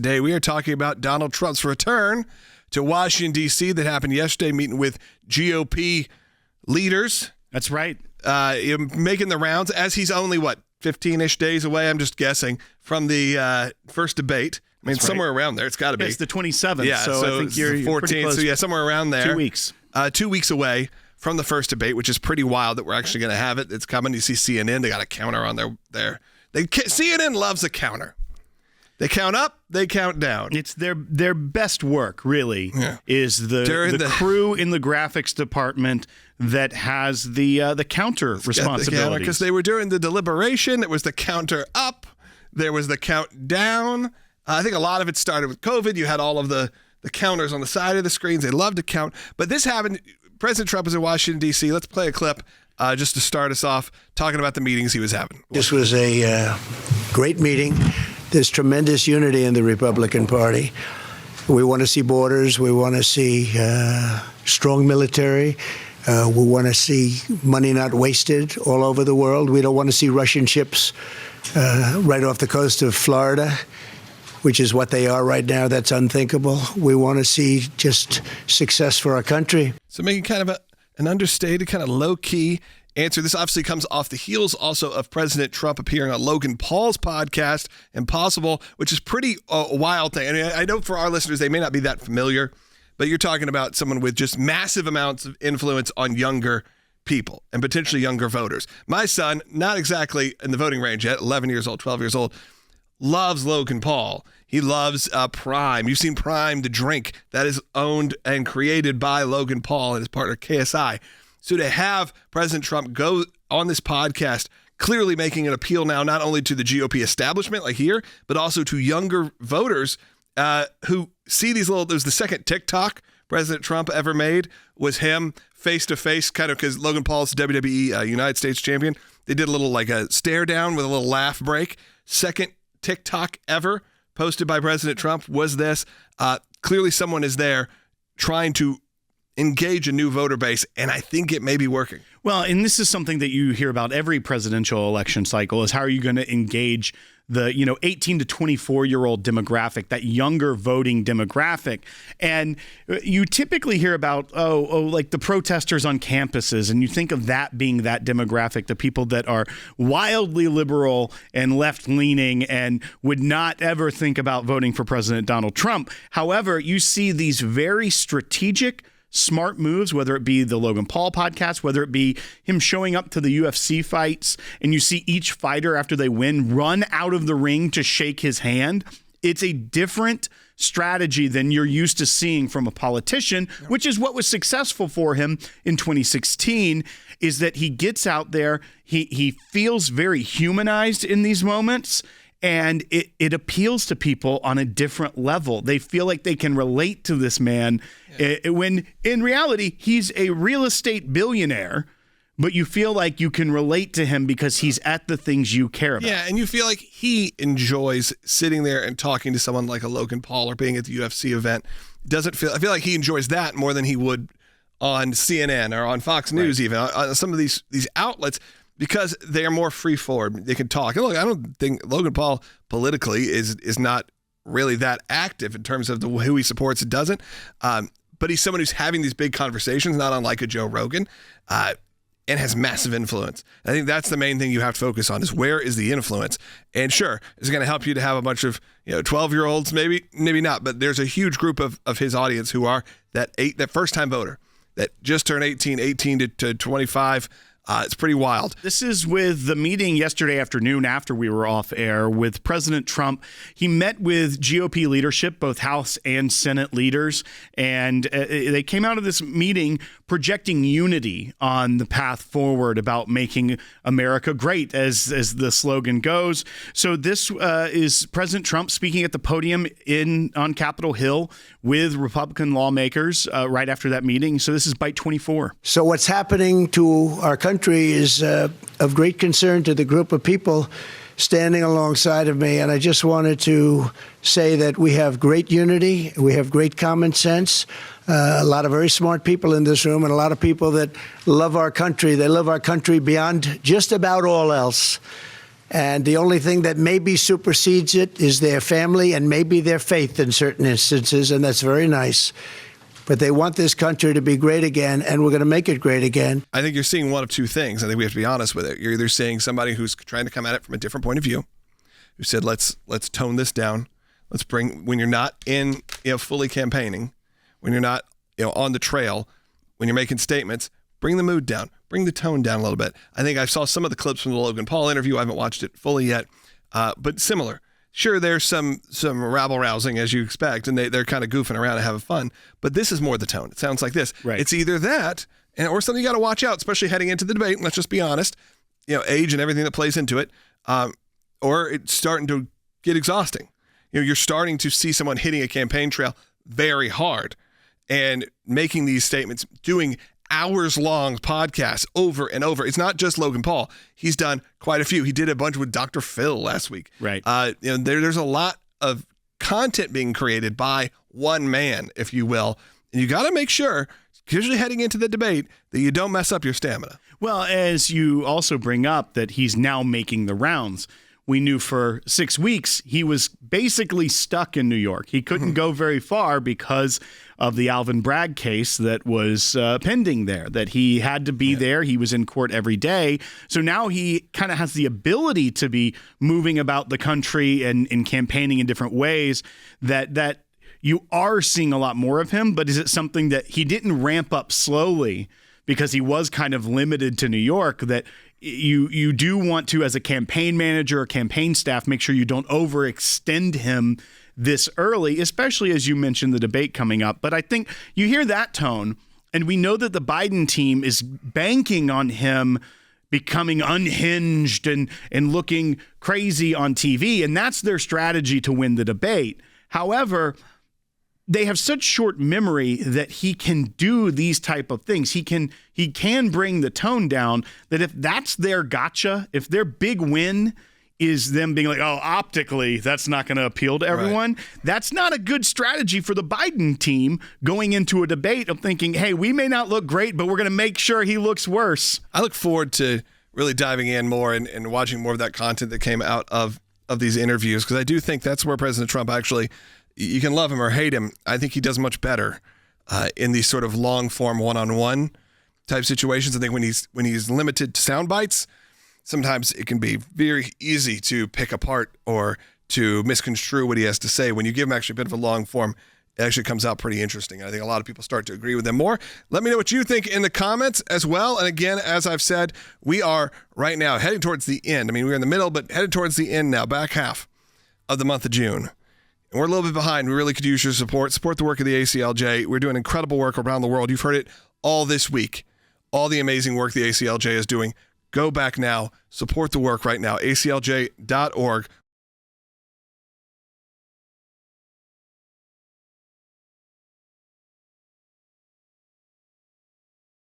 today. We are talking about Donald Trump's return to Washington, D.C. that happened yesterday, meeting with GOP leaders. That's right. Making the rounds as he's only, 15-ish days away, I'm just guessing, from the first debate. I mean, somewhere around there. It's got to be. It's the 27th. Yeah, so I think you're 14th. pretty close. So, yeah, somewhere around there. 2 weeks. 2 weeks away from the first debate, which is pretty wild that we're actually going to have it. It's coming. You see CNN. They got a counter on their CNN loves a counter. They count up, they count down. It's their best work, really, is the crew in the graphics department that has the counter responsibilities. Because they were during the deliberation. It was the counter up. There was the count down. I think a lot of it started with COVID. You had all of the counters on the side of the screens. They love to count. But this happened. President Trump was in Washington, D.C. Let's play a clip just to start us off talking about the meetings he was having. This was a great meeting. There's tremendous unity in the Republican Party. We want to see borders. We want to see strong military. We want to see money not wasted all over the world. We don't want to see Russian ships right off the coast of Florida, which is what they are right now. That's unthinkable. We want to see just success for our country. So making kind of an understated, kind of low-key answer. This obviously comes off the heels also of President Trump appearing on Logan Paul's podcast, Impossible, which is pretty wild thing. And I know for our listeners, they may not be that familiar, but you're talking about someone with just massive amounts of influence on younger people and potentially younger voters. My son, not exactly in the voting range yet, 11 years old, 12 years old, loves Logan Paul. He loves Prime. You've seen Prime, the drink that is owned and created by Logan Paul and his partner KSI. So to have President Trump go on this podcast, clearly making an appeal now not only to the GOP establishment like here, but also to younger voters who see these little, there's the second TikTok President Trump ever made was him face-to-face, kind of because Logan Paul's WWE United States champion. They did a little like a stare down with a little laugh break. Second TikTok ever posted by President Trump was this. Clearly someone is there trying to engage a new voter base, and I think it may be working. Well, and this is something that you hear about every presidential election cycle is how are you going to engage the 18 to 24-year-old demographic, that younger voting demographic. And you typically hear about, like the protesters on campuses, and you think of that being that demographic, the people that are wildly liberal and left-leaning and would not ever think about voting for President Donald Trump. However, you see these very strategic, smart moves, whether it be the Logan Paul podcast, whether it be him showing up to the UFC fights, and you see each fighter after they win run out of the ring to shake his hand. It's a different strategy than you're used to seeing from a politician, which is what was successful for him in 2016, is that he gets out there, he feels very humanized in these moments, and it appeals to people on a different level. They feel like they can relate to this man when in reality, he's a real estate billionaire, but you feel like you can relate to him because he's at the things you care about. Yeah, and you feel like he enjoys sitting there and talking to someone like a Logan Paul or being at the UFC event. I feel like he enjoys that more than he would on CNN or on Fox News, even on some of these outlets, because they are more free forward. They can talk. And look, I don't think Logan Paul politically is not really that active in terms of who he supports and doesn't. But he's someone who's having these big conversations, not unlike a Joe Rogan, and has massive influence. I think that's the main thing you have to focus on is where is the influence. And sure, it's going to help you to have a bunch of 12-year-olds, maybe not, but there's a huge group of his audience who are that first-time voter that just turned 18 to 25. It's pretty wild. This is with the meeting yesterday afternoon after we were off air with President Trump. He met with GOP leadership, both House and Senate leaders, and they came out of this meeting projecting unity on the path forward about making America great, as the slogan goes. So this is President Trump speaking at the podium on Capitol Hill with Republican lawmakers right after that meeting. So this is Bite 24. So what's happening to our country is of great concern to the group of people standing alongside of me. And I just wanted to say that we have great unity. We have great common sense. A lot of very smart people in this room and a lot of people that love our country. They love our country beyond just about all else. And the only thing that maybe supersedes it is their family and maybe their faith in certain instances, and that's very nice. But they want this country to be great again, and we're going to make it great again. I think you're seeing one of two things. I think we have to be honest with it. You're either seeing somebody who's trying to come at it from a different point of view, who said, let's tone this down. Let's bring, when you're not in, fully campaigning, when you're not, on the trail, when you're making statements, bring the mood down, bring the tone down a little bit. I think I saw some of the clips from the Logan Paul interview. I haven't watched it fully yet, but similar. Sure, there's some rabble-rousing, as you expect, and they're kind of goofing around and having fun, but this is more the tone. It sounds like this. Right. It's either that, or something you got to watch out, especially heading into the debate. Let's just be honest, age and everything that plays into it, or it's starting to get exhausting. You're starting to see someone hitting a campaign trail very hard and making these statements, doing hours-long podcasts over and over. It's not just Logan Paul. He's done quite a few. He did a bunch with Dr. Phil last week. Right. There's a lot of content being created by one man, if you will. And you got to make sure, usually heading into the debate, that you don't mess up your stamina. Well, as you also bring up that he's now making the rounds. We knew for 6 weeks he was basically stuck in New York. He couldn't go very far because of the Alvin Bragg case that was pending there, that he had to be there. He was in court every day. So now he kind of has the ability to be moving about the country and campaigning in different ways that you are seeing a lot more of him. But is it something that he didn't ramp up slowly because he was kind of limited to New York, that you do want to, as a campaign manager or campaign staff, make sure you don't overextend him this early, especially as you mentioned the debate coming up. But I think you hear that tone, and we know that the Biden team is banking on him becoming unhinged and looking crazy on TV, and that's their strategy to win the debate. However, they have such short memory that he can do these type of things. He can bring the tone down, that if that's their gotcha, if their big win is them being like, oh, optically, that's not going to appeal to everyone. Right. That's not a good strategy for the Biden team going into a debate of thinking, hey, we may not look great, but we're going to make sure he looks worse. I look forward to really diving in more and watching more of that content that came out of these interviews, because I do think that's where President Trump actually, you can love him or hate him, I think he does much better in these sort of long-form one-on-one type situations. I think when he's limited to sound bites, sometimes it can be very easy to pick apart or to misconstrue what he has to say. When you give him actually a bit of a long form, it actually comes out pretty interesting. I think a lot of people start to agree with him more. Let me know what you think in the comments as well. And again, as I've said, we are right now heading towards the end. I mean, we're in the middle, but headed towards the end now, back half of the month of June. And we're a little bit behind. We really could use your support. Support the work of the ACLJ. We're doing incredible work around the world. You've heard it all this week. All the amazing work the ACLJ is doing. Go back now. Support the work right now. ACLJ.org.